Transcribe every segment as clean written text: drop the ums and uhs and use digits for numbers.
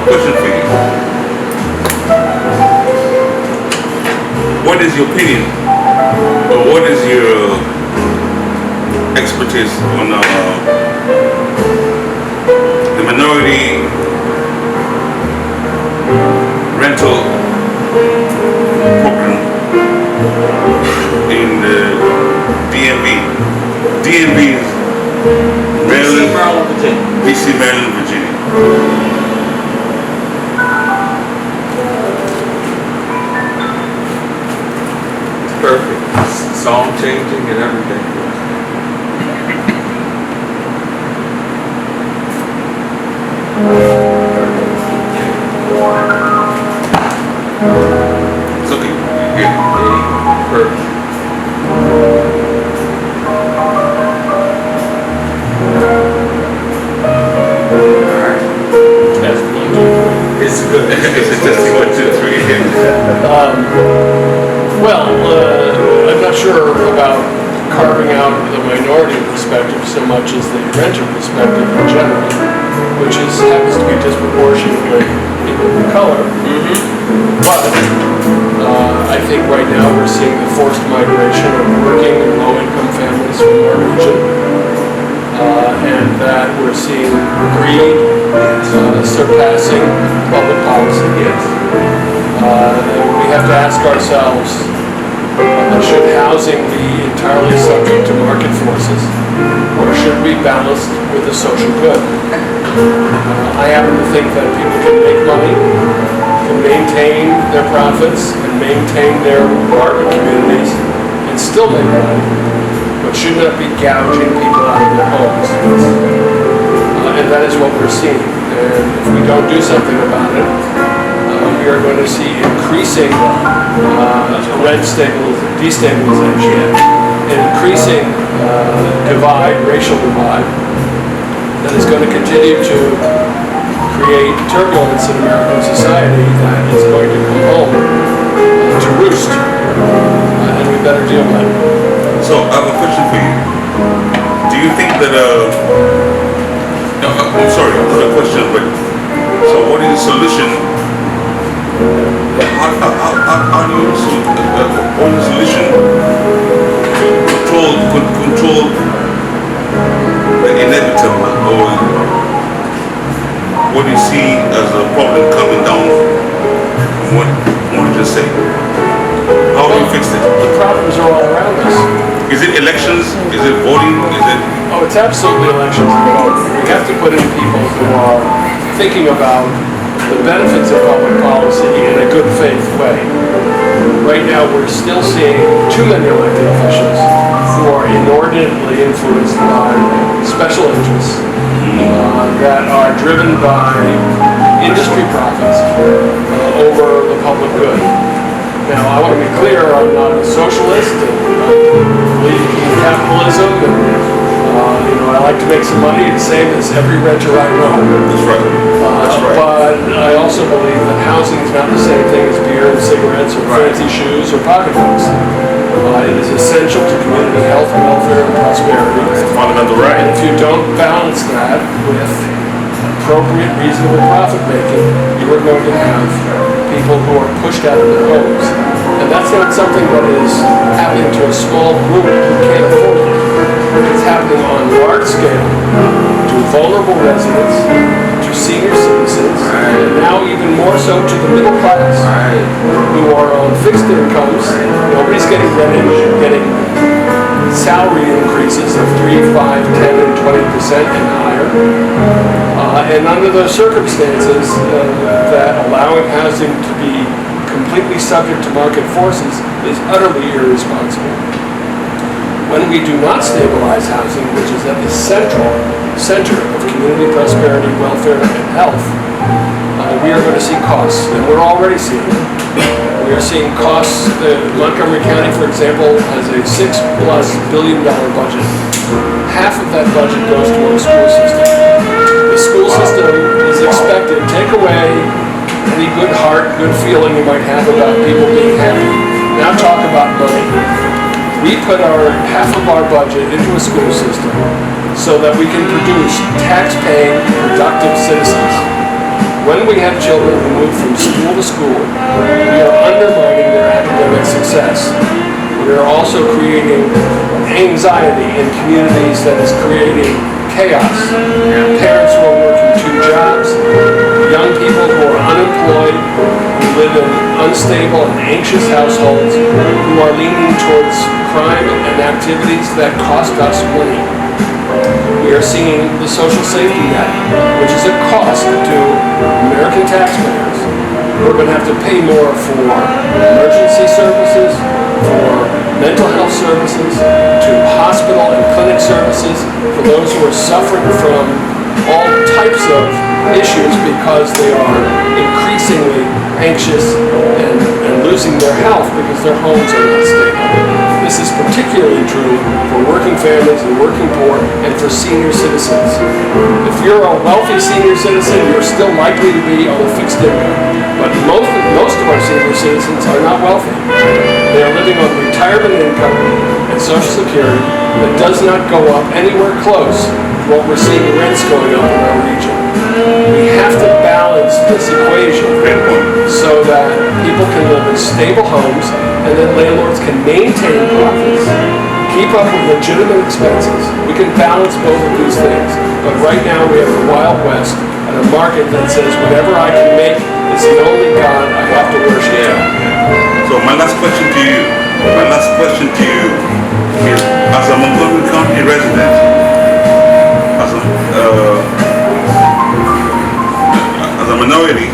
question for you. What is your opinion, or what is your expertise on the minority rental program in the DMV? DMV is Maryland, Virginia. DC, Maryland, Virginia. It's perfect. Song changing and everything. It's okay. Yeah. Perfect. It's good. It's a testing 1, 2, 3. I'm not sure about carving out the minority perspective so much as the renter perspective in general, which happens to be disproportionate with people of color. But I think right now we're seeing the forced migration of working and low-income families from our region, and that we're seeing greed surpassing public policy. We have to ask ourselves, should housing be entirely subject to market forces, or should we balance with the social good? I happen to think that people can make money, can maintain their profits, and maintain their apartment communities, and still make money, but should not be gouging people out of their homes. And that is what we're seeing. And if we don't do something about it, we are going to see increasing rent destabilization, and increasing racial divide, that is going to continue to create turbulence in American society that is going to come home to roost, and we better deal with it. So I have a question for you. Do you think that I'm sorry, not a question, but so what is the solution? How do you what is the solution control the inevitable, or what do you see as a problem coming down from what you just said? How do you fix it? The problems are all around us. Is it elections? Is it voting? Is it? Oh, it's absolutely elections and voting. We have to put in people who are thinking about the benefits of public policy in a good faith way. Right now, we're still seeing too many elected officials who are inordinately influenced by special interests that are driven by industry profits over the public good. Now, I want to be clear, I'm not a socialist, and I believe in capitalism, and I like to make some money, the same as every renter I know. That's right. That's right. But I also believe that housing is not the same thing as beer and cigarettes or fancy shoes or pocketbooks. It is essential to community health, welfare, and prosperity. It's a fundamental right. And if you don't balance that with appropriate, reasonable profit making, you are going to have people who are pushed out of their homes. And that's not something that is happening to a small group who can't afford it. It's happening on large scale to vulnerable residents, to senior citizens, and now even more so to the middle class, who are on fixed incomes. Nobody's getting salary increases of 3, 5, 10, and 20% and higher. And under those circumstances, that allowing housing to be completely subject to market forces is utterly irresponsible. When we do not stabilize housing, which is at the center of community prosperity, welfare, and health, we are going to see costs, and we're already seeing it. We are seeing costs. Montgomery County, for example, has a $6+ billion budget. Half of that budget goes to our school system. The school system is expected to take away any good heart, good feeling you might have about people being happy. Now talk about money. We put half of our budget into a school system so that we can produce tax-paying, productive citizens. when we have children who move from school to school, we are undermining their academic success. We are also creating anxiety in communities that is creating chaos. Parents who are working 2 jobs, young people who are unemployed, who live in unstable and anxious households, who are leaning towards crime and activities that cost us money. We are seeing the social safety net, which is a cost to American taxpayers. We're going to have to pay more for emergency services, for mental health services, to hospital and clinic services, for those who are suffering from all types of issues because they are increasingly anxious and losing their health because their homes are not stable. This is particularly true for working families and working poor and for senior citizens. If you're a wealthy senior citizen, you're still likely to be on a fixed income. But most of our senior citizens are not wealthy. They are living on retirement income and Social Security that does not go up anywhere close to what we're seeing rents going up in our region. We have to balance this equation so that people can live in stable homes and then landlords can maintain profits, keep up with legitimate expenses. We can balance both of these things. But right now we have the Wild West and a market that says whatever I can make is the only God I have to worship. So my last question to you is, as a Montgomery County resident, as a minority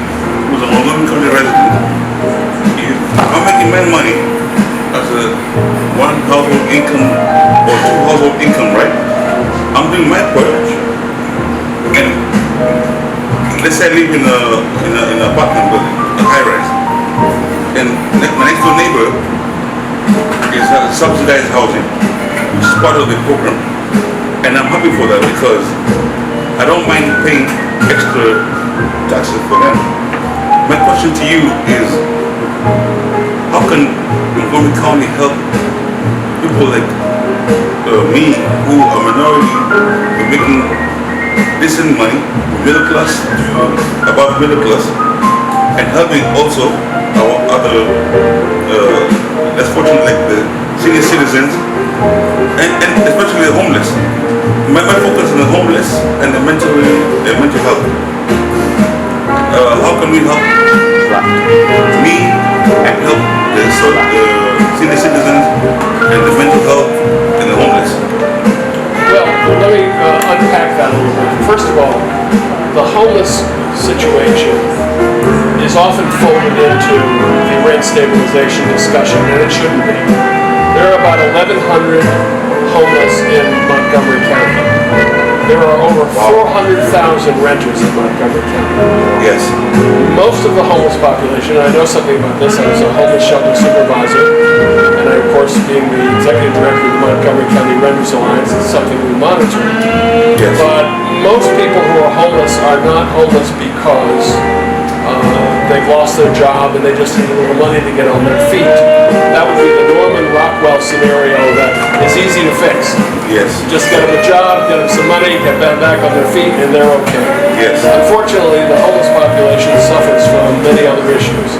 who's a Montgomery County resident, I'm making my money as a 1 household income or 2 household income, right? I'm doing my part, and let's say I live in an apartment building, a high rise, and my next door neighbor is subsidized housing, which is part of the program, and I'm happy for that because I don't mind paying extra taxes for them. My question to you is, how can Montgomery County help people like me, who are minority, who are making decent money, middle class to above middle class, and helping also our other less fortunate, like the senior citizens, and especially the homeless. My focus on the homeless and the mental health. How can we help me and help the senior citizens and the mental health and the homeless? Well, let me unpack that a little bit. First of all, the homeless situation is often folded into the rent stabilization discussion, and it shouldn't be. There are about 1,100 homeless in Montgomery County. There are over 400,000 renters in Montgomery County. Yes. Most of the homeless population, and I know something about this, I was a homeless shelter supervisor, and I, of course, being the executive director of the Montgomery County Renters Alliance, is something we monitor. Yes. But most people who are homeless are not homeless because they've lost their job and they just need a little money to get on their feet. That would be the Norman Rockwell scenario that is easy to fix. Yes. Just get them a job, get them some money, get them back on their feet, and they're okay. Yes. Unfortunately, the homeless population suffers from many other issues,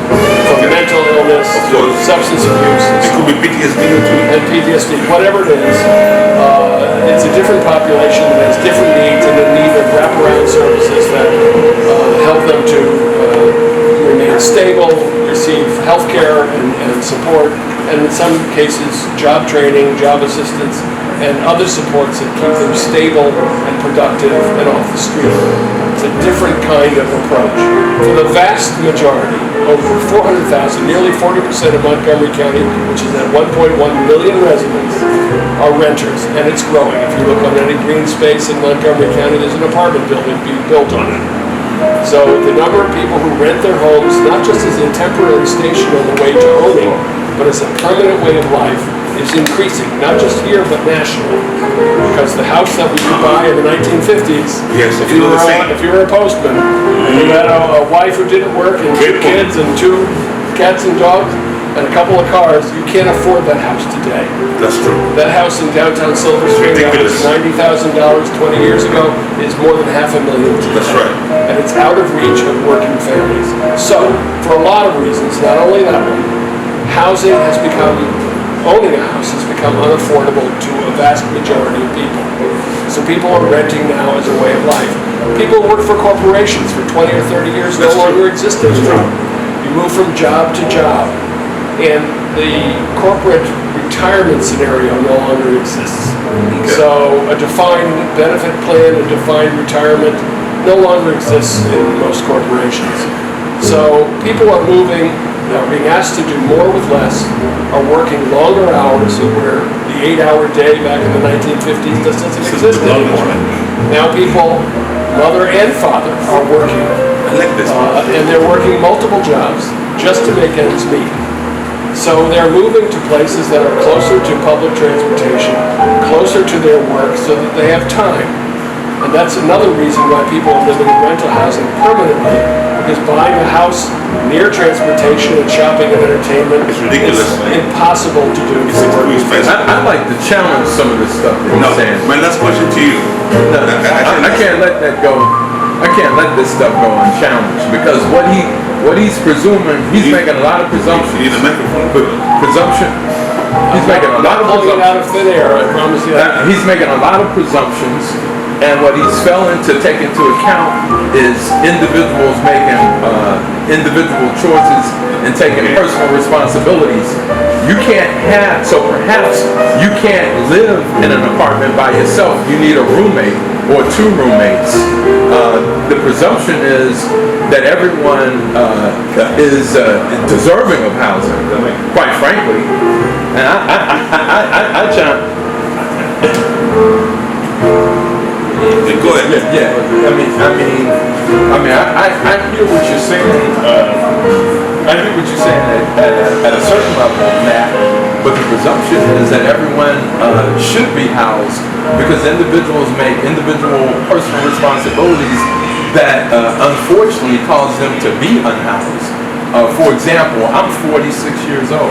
from mental illness to substance abuse. It could be PTSD too. And PTSD, whatever it is. It's a different population that has different needs and in need of wraparound services that help them to remain stable, receive health care and support, and in some cases job training, job assistance, and other supports that keep them stable and productive and off the street. It's a different kind of approach. For the vast majority, over 400,000, nearly 40% of Montgomery County, which is at 1.1 million residents, are renters, and it's growing. If you look on any green space in Montgomery County, there's an apartment building being built on it. So the number of people who rent their homes, not just as a temporary station on the way to owning, but as a permanent way of life, is increasing, not just here, but nationally. Because the house that we could buy in the 1950s, yes, if you were a postman, and you had a wife who didn't work, and 2 kids and 2 cats and dogs, and a couple of cars, you can't afford that house today. That's true. That house in downtown Silver Spring that was Ridiculous. $90,000 20 years ago is more than $500,000 today. That's right. And it's out of reach of working families. So, for a lot of reasons, not only that one, owning a house has become unaffordable to a vast majority of people. So people are renting now as a way of life. People who work for corporations for 20 or 30 years no longer exist anymore. You move from job to job, and the corporate retirement scenario no longer exists. So a defined benefit plan, a defined retirement no longer exists in most corporations. So people are moving, are being asked to do more with less, are working longer hours, where the 8-hour day back in the 1950s just doesn't exist anymore. Now people, mother and father, are working. I like this. And they're working multiple jobs just to make ends meet. So they're moving to places that are closer to public transportation, closer to their work, so that they have time. And that's another reason why people are living in rental housing permanently, because buying a house near transportation and shopping and entertainment It's ridiculous. is impossible to do. It's too expensive. I'd like to challenge some of this stuff that No, you're saying. my last question to you. I can't let that go. I can't let this stuff go unchallenged, because what he's presuming, he's making a lot of You presumptions. need a microphone. Presumption. He's making a lot of Pulling it out of presumptions. thin air, I promise you that. He's making a lot of presumptions, and what he's failing to take into account is individuals making individual choices and taking personal responsibilities. You can't have, so perhaps you can't live in an apartment by yourself. You need a roommate or two roommates. The presumption is that everyone is deserving of housing, quite frankly. And I Go ahead. yeah. I hear what you're saying. I hear what you're saying at a certain level, Matt. But the presumption is that everyone should be housed, because individuals make individual personal responsibilities that unfortunately cause them to be unhoused. For example, I'm 46 years old.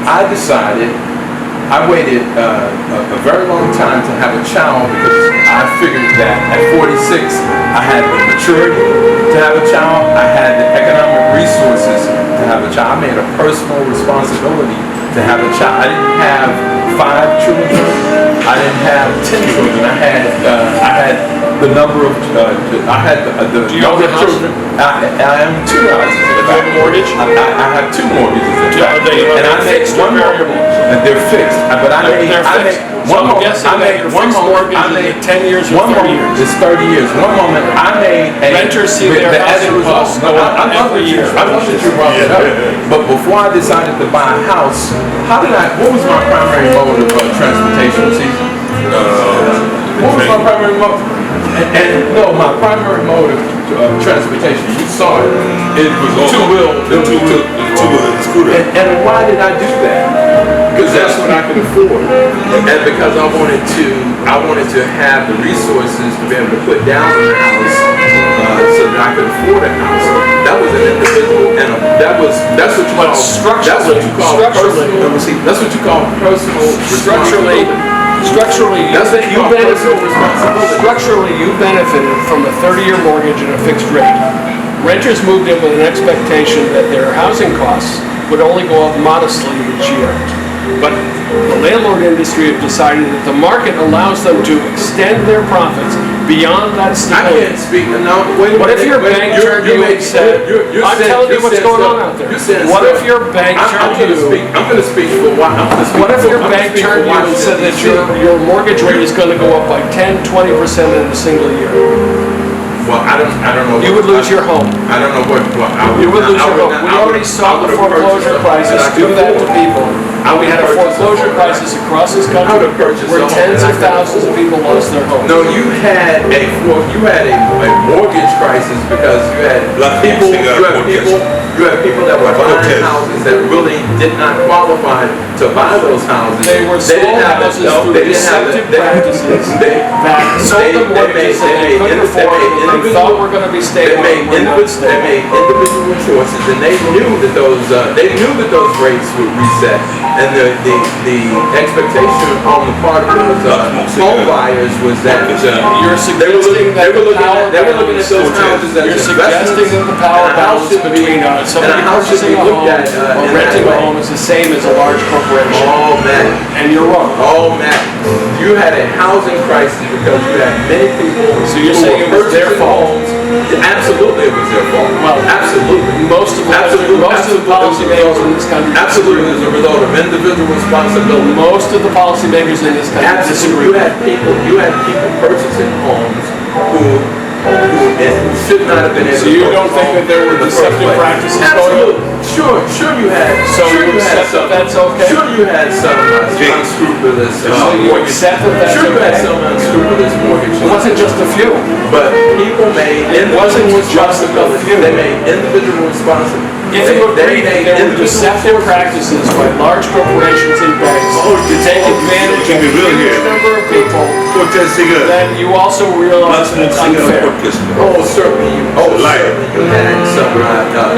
I waited a very long time to have a child, because I figured that at 46 I had the maturity to have a child, I had the economic resources to have a child. I made a personal responsibility to have a child. I didn't have 5 children, I didn't have 10 children. I had the number of I had the Do you own number a of house? children. I own 2 houses. Do you have a mortgage? I have 2 mortgages. In fact. Are they fixed or variable? And they're fixed. But I made So I'm guessing that your fixed mortgage is 10 years or 30 years. It's 30 years. One moment I made a Renters see their housing costs go up every year. I love that you brought it up. But before I decided to buy a house, what was my primary mode of transportation? What was my primary mode? My primary mode of transportation, you saw it. It was a two-wheel scooter. And why did I do that? Because that's what I could afford, and because I wanted to have the resources to be able to put down in the house, so that I could afford a house. That was an individual, and that's what you call personal Structurally, you benefited from a 30-year mortgage and a fixed rate. Renters moved in with an expectation that their housing costs would only go up modestly each year. But the landlord industry have decided that the market allows them to extend their profits beyond that stability. I can't speak. No, wait. What if your bank turned to you and said, I'm telling you what's going on out there. What if your bank turned to you... I'm going to speak for what? What if your bank turned to you and said that your mortgage rate is going to go up by 10, 20% in a single year? Well, I don't know. You would lose your home. I don't know what. You would lose your home. We already saw the foreclosure crisis do that to people. We had a foreclosure crisis across this country where tens of thousands of people lost their homes. No, you had a mortgage crisis because you had Black people. Cigar You had people. You had people that were buying Okay. houses that really did not qualify to buy those houses. They were sold didn't have houses no, through they didn't have deceptive the- practices they- that sold them mortgages that they couldn't afford, that they thought were going to be stable, and were not They stable. made individual choices, and they knew that those rates would reset, and the expectation on the part of those home buyers was that You're suggesting that they were the power looking at those houses as You're investments, suggesting that the power and a house balance should be- between and somebody a house should purchasing be a looked home at, or in that renting a way. home is the same as a large corporation. Oh man. And you're wrong. Oh man, you had a housing crisis because you had many people. So you're who saying were it was their purchasing fault? homes. Absolutely, it was their fault. Well, absolutely, most of the policymakers in this country absolutely, as a result of individual responsibility. Most of the policymakers in this country disagree. Absolutely, you had people purchasing homes who should not have been able So to you purchase don't think homes that there were in the first deceptive place. practices going Absolutely. on? Sure you had. So sure you had accept some. that that's okay? Sure you had some Jake. unscrupulous So you mortgage. accept that that's Sure you had okay? some unscrupulous mortgage. It wasn't just a few. But people made wasn't individual just a responsibility. few. They made individual responsibility. If you agree that there were deceptive practices by large corporations and banks to take advantage of Keep a it real huge here. number of people, Cortez Cigar. then you also realize Not that it's smoke cigar unfair. podcast. Oh, certainly. Liar. You had some.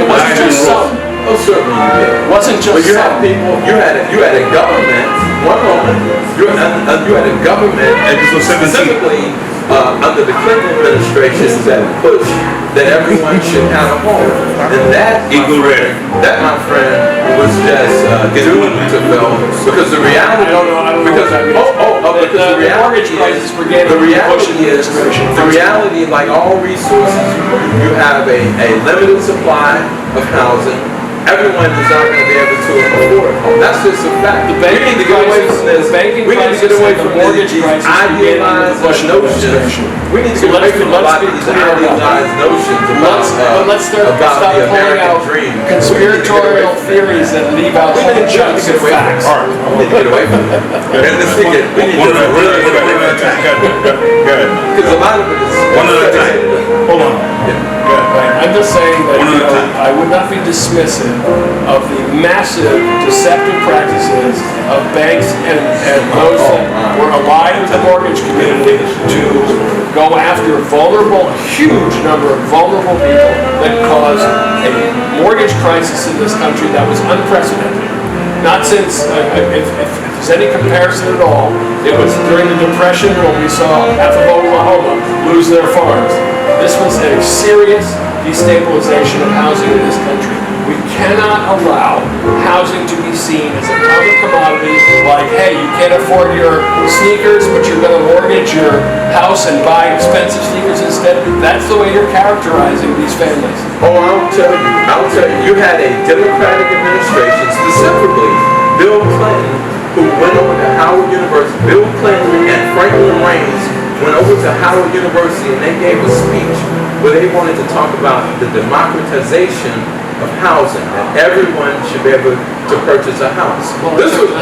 It wasn't just some. Oh, certainly you did. It wasn't But just you had some. people. You had a government. One moment. You had a government, Episode 17. specifically under the Clinton administration, that pushed that everyone should have a home, and that, Eagle Red. my friend, was just doomed to fail because the reality. I don't know Because what that means. because the The reality mortgage crisis is began the with the Bush reality is administration. the reality, like all resources, you have a limited supply of housing. Everyone is not going to be able to afford a home. That's just a fact. The We banking need to get away crisis- from this. the banking We need to get crisis away and the from mortgage these crisis began with the idealized Bush notions. administration. We need to So get away let's- from a lot let's of be these clear about that. idealized notions Let's stop about the pulling American out dream. conspiratorial theories that leave out We need to chunks get of away from facts. art. We need to get away from it. And this thing is, we need One to at a really time. get away One at a from time. it. Good. Because a lot of it is. One at a time. Hold on. I'm just saying that One at a time. I would not be dismissive of the massive deceptive practices of banks and those that were allied with the mortgage community to go after a huge number of vulnerable people that caused a mortgage crisis in this country that was unprecedented. Not since, if there's any comparison at all, it was during the Depression when we saw half of Oklahoma lose their farms. This was a serious destabilization of housing in this country. We cannot allow housing to be seen as a common commodity, like, hey, you can't afford your sneakers, but you're going to mortgage your house and buy expensive sneakers instead. That's the way you're characterizing these families. Oh, I'll tell you, you had a Democratic administration, specifically Bill Clinton, who went over to Howard University. Bill Clinton and Franklin Raines went over to Howard University and they gave a speech where they wanted to talk about the democratization of housing, that everyone should be able to purchase a house. This was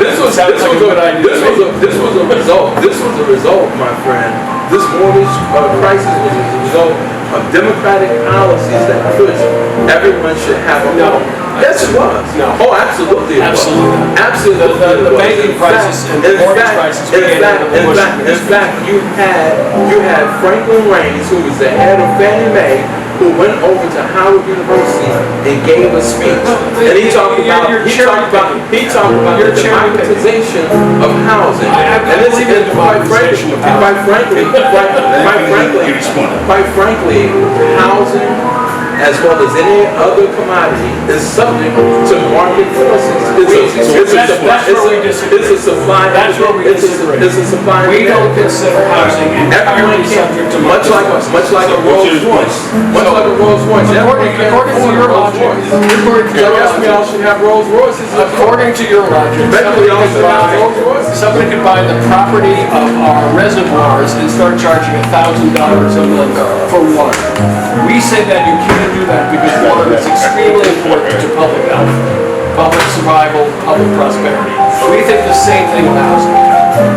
a result, my friend. This mortgage crisis was a result of democratic policies that pushed everyone should have a home. Yes, it was. No. Oh, absolutely. It Absolutely. Was. Absolutely. The it was. banking In fact- crisis and the mortgage crisis began under the Bush in fact, you had Franklin Raines, who was the head of Fannie Mae, who went over to Howard University and gave a speech. And he talked about the democratization of housing. And this even, quite frankly, housing, as well as any other commodity, is subject to market forces. It's a supply. That's where we disagree. It's a supply. We don't consider housing entirely subject to much like a Rolls Royce. Much like a Rolls Royce. According to your logic, we all should have Rolls Royces. according to your logic, somebody could buy the property of our reservoirs and start charging $1,000 a month for water. We say that you can't do that because water is extremely important to public health, public survival, public prosperity. We think the same thing of housing.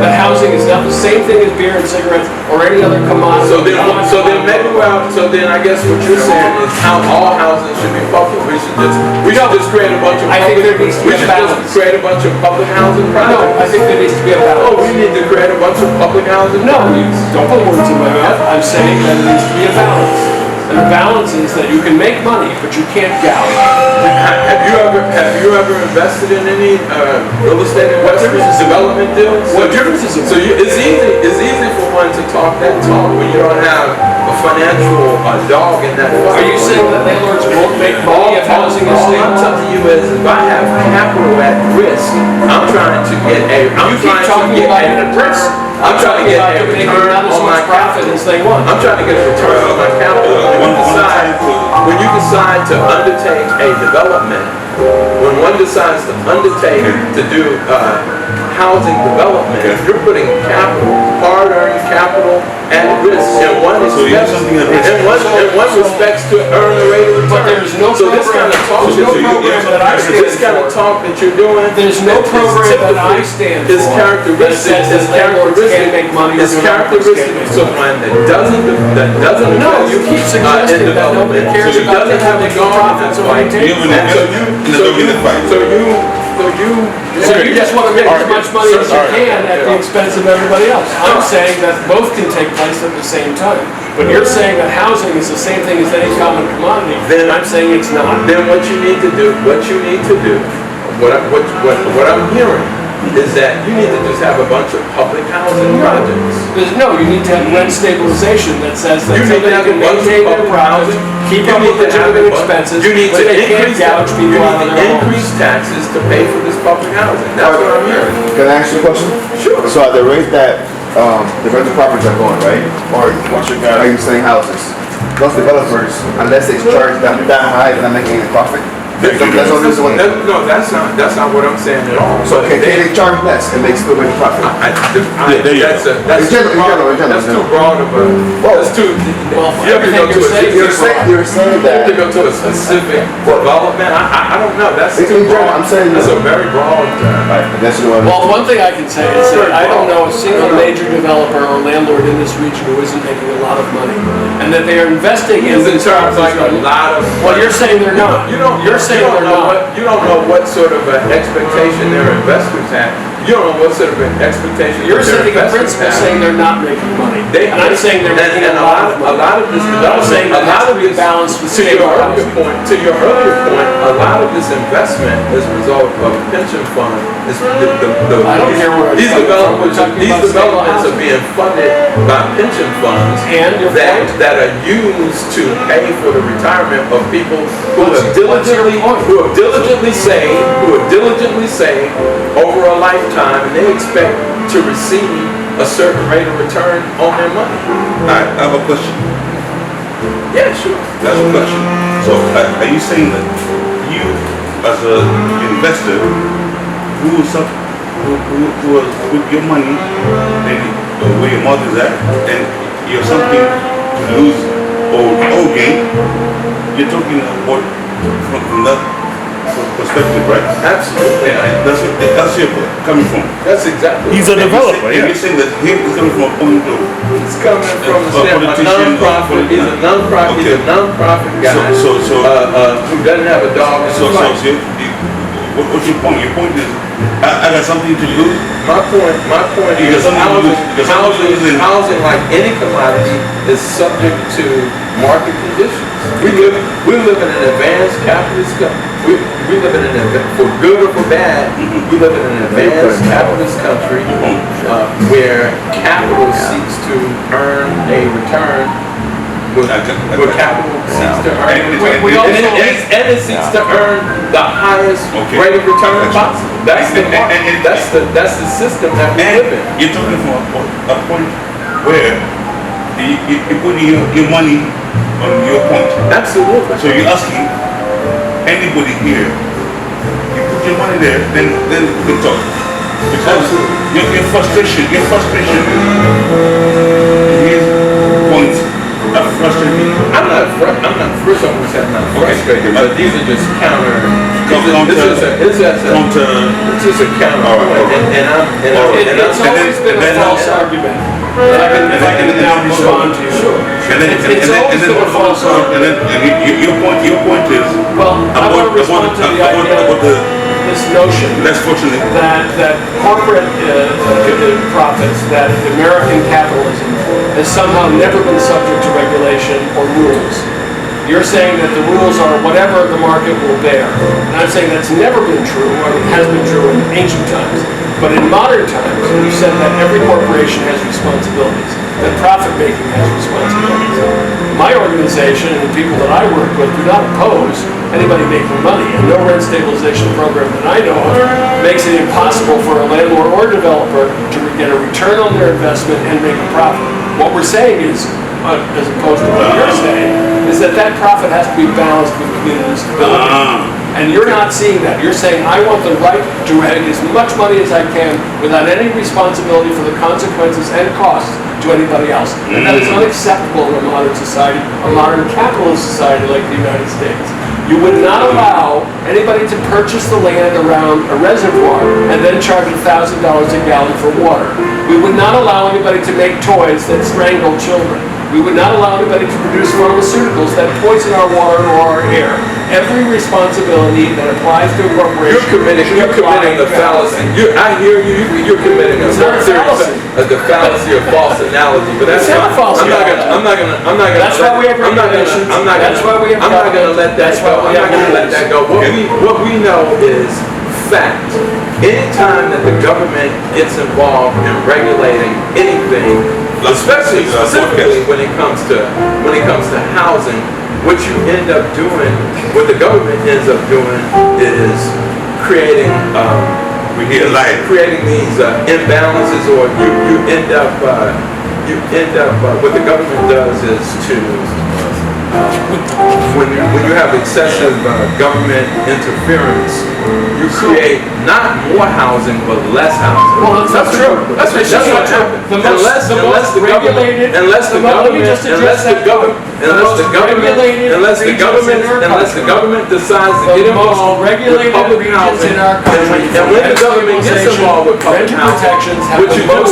that housing is not the same thing as beer and cigarettes or any other commodity. So then I guess what you're saying is how all housing should be public. We should just create a bunch of I think there needs to be a balance. Create a bunch of public housing projects. No, I think there needs to be a balance. Oh, we need to create a bunch of public housing. No, you don't put words in my mouth. I'm saying that there needs to be a balance. And the balance is that you can make money, but you can't gouge. Have you ever invested in any real estate investments, development deals? What difference is it? So it's easy for one to talk that talk when you don't have a financial dog in that fight. Are you saying that landlords won't make money if housing is All I'm stable? telling you is if I have capital at risk, I'm trying to get a You keep talking about it at risk. I'm trying to get a return on my profit as they want. I'm trying to get a return on my capital. When you decide to undertake a development, when one decides to undertake to do housing development, you're putting capital, hard-earned capital at risk, and one expects to earn a rate of return. But there's no So this kind of talk that you're doing, There's no program that I stand for is characteristic. that says landlords can't make money or It's developers characteristic can't make of money. someone that doesn't No, invest you keep suggesting in that nobody development. cares So he about doesn't have a making dog in profits that or fight. maintaining So you just want to make as much money as you can at the expense of everybody else. I'm saying that both can take place at the same time. But you're saying that housing is the same thing as any common commodity. Then I'm saying it's not. Then what you need to do, what I'm hearing is that you need to just have a bunch of public housing projects. No, you need to have rent stabilization that says that You need to somebody have can a bunch of maintain their public profits, housing. keep You up need with to have legitimate a bunch- expenses, You need but to they can't increase gouge people out of their homes. increase taxes to pay for this public housing. That's what I'm hearing. Can I ask you a question? Sure. So at the rate that the rental properties are going, right? Or are you selling houses? Those developers, unless they charge that high, they're not making any profit. That's all this one. No, that's not what I'm saying at all. So can they charge less and they still make profit? That's too broad of a. That's too. Well, You have to go to a. You're saying You have to that. go to a specific development. I don't know. That's In too general, broad. I'm saying That's a that. very broad term. That's what Well, one thing I can say is that I don't know a single major developer or landlord in this region who isn't making a lot of money, and that they are investing in It these sounds like a properties. lot of. Well, you're saying they're not. You're saying they're not. You don't know what sort of an expectation their investors have. You don't know what sort of an expectation. You're their setting a investors principle have. saying they're not making money. And I'm saying they're making and a lot of money. a lot of this I'm development, saying a that lot has of to be this, balanced with to your stable earlier housing. point, a lot of this investment is a result of pension fund. Is I don't care where it's these coming from. We're developments, talking these about stable developments are housing. being funded by pension funds And your point? that are used to pay for the retirement of people who What's your point? have diligently saved over a lifetime, and they expect to receive a certain rate of return on their money. I have a question. Yeah, sure. That's a question. So are you saying that you, as an investor, who with your money, and where your mouth is at, and you have something to lose or gain, you're talking about from that perspective, right? Absolutely. And that's where you're coming from. That's exactly. He's a developer, And yeah. you're saying that he is coming from a point of It's coming from A a politician non-profit. He's a non-profit. Okay. He's a non-profit guy. So- who doesn't have a dog in the fight. what's your point? Your point is, I got something to do. My point You is got something to lose. You got something to lose. housing, like any commodity, is subject to market conditions. We live in an advanced capitalist country. We live in for good or for bad, we live in an advanced capitalist country where capital seeks to earn a return. Where capital seeks to earn, and it seeks to earn the highest Okay. rate of return possible. That's the And- that's the system that we live in. And you're talking from a point where you're putting your money on your point. Absolutely. So you're asking anybody here, you put your money there, then we can talk. Because your frustration, his points are frustrating. I'm not first. I'm not frustrated. figures, but these are just counter. It's just a counter. All right. It's always been a false argument. If I can now respond to you. Sure. It's always been a false argument. Your point is. Well, I want to respond to the idea, this notion Less fortunate. that corporate profits, that American capitalism has somehow never been subject to regulation or rules. You're saying that the rules are whatever the market will bear. And I'm saying that's never been true, or it has been true in ancient times. But in modern times, you said that every corporation has responsibilities, that profit-making has responsibilities. My organization and the people that I work with do not oppose anybody making money, and no rent stabilization program that I know of makes it impossible for a landlord or developer to get a return on their investment and make a profit. What we're saying is, as opposed to what you're saying, is that profit has to be balanced with community stability. And you're not seeing that. You're saying, I want the right to make as much money as I can without any responsibility for the consequences and costs to anybody else. And that is unacceptable in a modern society, a modern capitalist society like the United States. You would not allow anybody to purchase the land around a reservoir and then charge $1,000 a gallon for water. We would not allow anybody to make toys that strangle children. We would not allow anybody to produce pharmaceuticals that poison our water or our air. Every responsibility that applies to a corporation. You're committing the fallacy. I hear you. You're committing a fallacy of false analogy. But that's not a false analogy. I'm not gonna. That's why we have regulations. That's why we have. I'm not gonna let that go. I'm not gonna let that go. What we know is fact. Anytime that the government gets involved in regulating anything, especially specifically when it comes to housing, what you end up doing, what the government ends up doing, is creating these imbalances, or you end up what the government does is to when you have excessive government interference, you create not more housing but less housing. Well, that's not true. That's not true. Unless the government decides to get involved with public housing, and when the government gets involved with public housing, what you do is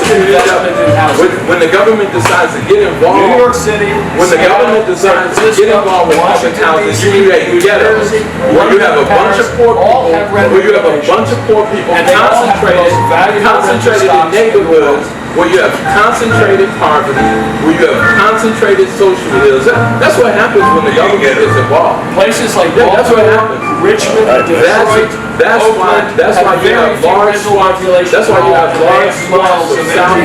when the government decides to get involved, New York City, when the government decides to get involved with public housing, you create ghettos where you have a bunch of poor people, concentrated in neighborhoods, where you have concentrated poverty, where you have concentrated social ills. That's what happens when the government gets involved. Places like Baltimore, Richmond, Detroit, that's why you have large swaths of South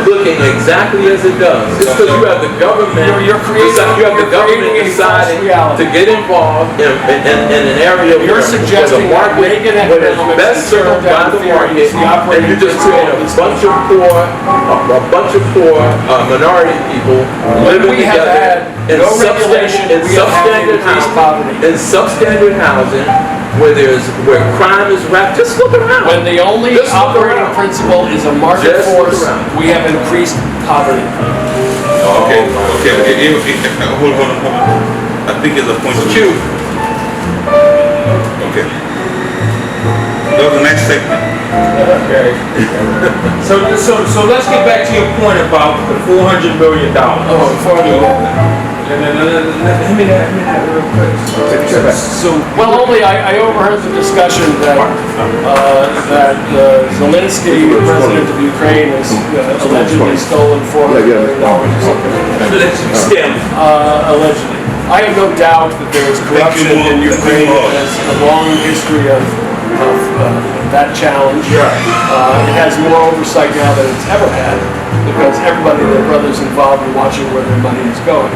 looking exactly as it does. It's because you have the government. You have the government deciding to get involved in an area where the market, where it's best served by the market, and you just create a bunch of poor minority people living together in substandard housing, where crime is wrapped. Just look around. When the only operating principle is a market force, we have increased poverty. Okay. Hold on. I think it's a point of view. Okay. That was the next segment. Okay. So let's get back to your point about the $400 million. Oh, $400 million. Let me that real quick. I overheard the discussion that Zelensky, the president of Ukraine, has allegedly stolen $400 million or something like that. Allegedly. I have no doubt that there is corruption in Ukraine. It has a long history of that challenge. It has more oversight now than it's ever had, because everybody, their brothers involved in watching where their money is going.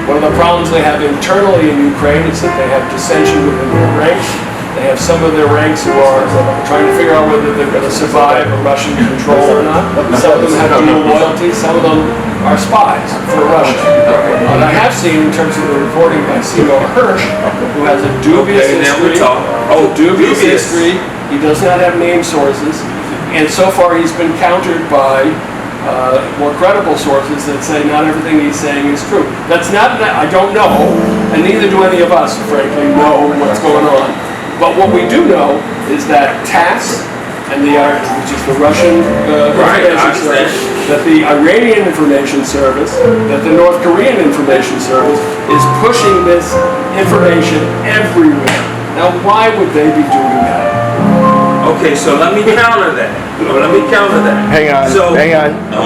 One of the problems they have internally in Ukraine is that they have dissension within their ranks. They have some of their ranks who are trying to figure out whether they're going to survive a Russian control or not. Some of them have dual loyalty. Some of them are spies for Russia. And I have seen, in terms of the reporting by Cigar, who has a dubious history. Dubious history. He does not have named sources. And so far he's been countered by more credible sources that say not everything he's saying is true. That's not, I don't know, and neither do any of us, frankly, know what's going on. But what we do know is that TASS, and which is the Russian information service, that the Iranian information service, that the North Korean information service is pushing this information everywhere. Now, why would they be doing that? Okay, so let me counter that. Hang on, So- hang on.